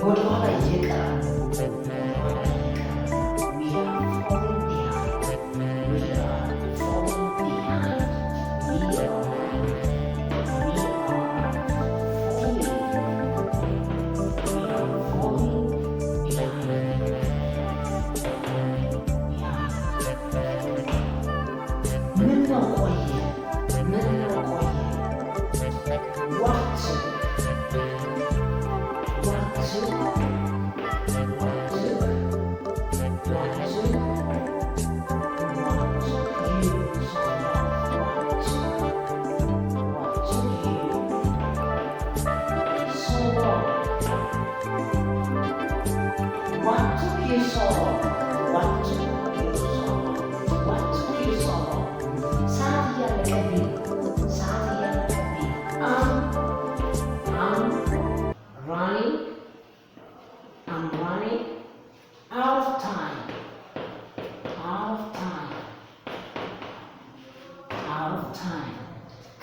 ወደኋላ እየቀረ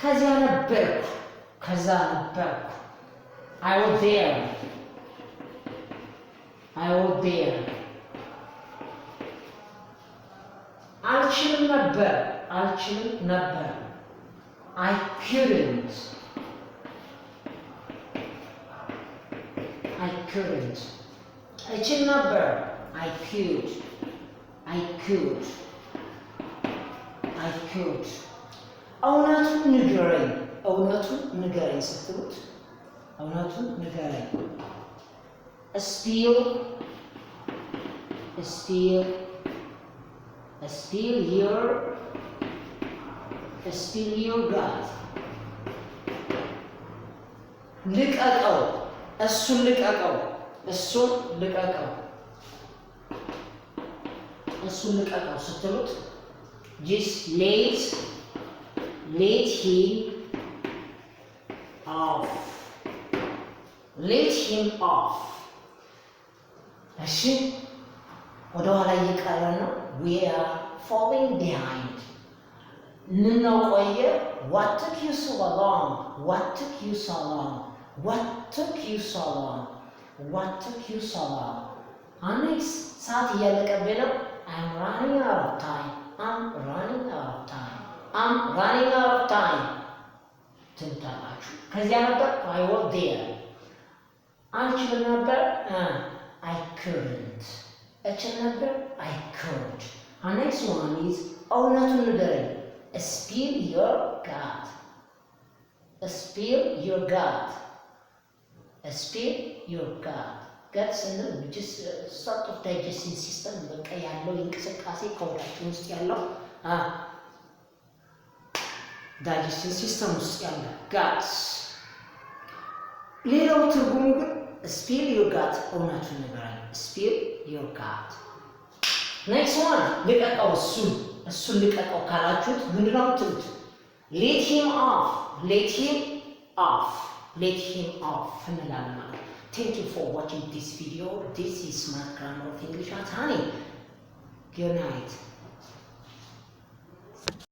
ከዚያ ነበርኩ ከዛ ነበርኩ I was there አልችልም ነበር I couldn't እችል ነበር I could እውነቱን ንገረኝ ስትሉት እውነቱን ንገረኝ spill your gut ልቀቀው እሱን ልቀቀው ስትሉት just let him off እሺ ወደኋላ እየቀረ ነው we are falling behind ምነው ቆየ what took you so long አኔክስ ሰዓት እያለቀብኝ ነው I'm running out of time ትንታላችሁ ከዚያ ነበር I was there አልችልም ነበር I couldn't እችል ነበር I could our next one is እውነቱን ንገረኝ spill your gut gut ስንል which is sort of digestive system በቃ ያለው እንቅስቃሴ ከሆዳችን ውስጥ ያለው digestive system ውስጥ ያለ gut ሌላው ትርጉሙ ግን spill your gut እውነቱን ንገረኝ spill your gut next one ልቀቀው እሱን ልቀቀው ካላችሁት ምንድነው ትሉት let him off እንላለን ማለት thank you for watching this video this is Smart Grammar of English at Honey good night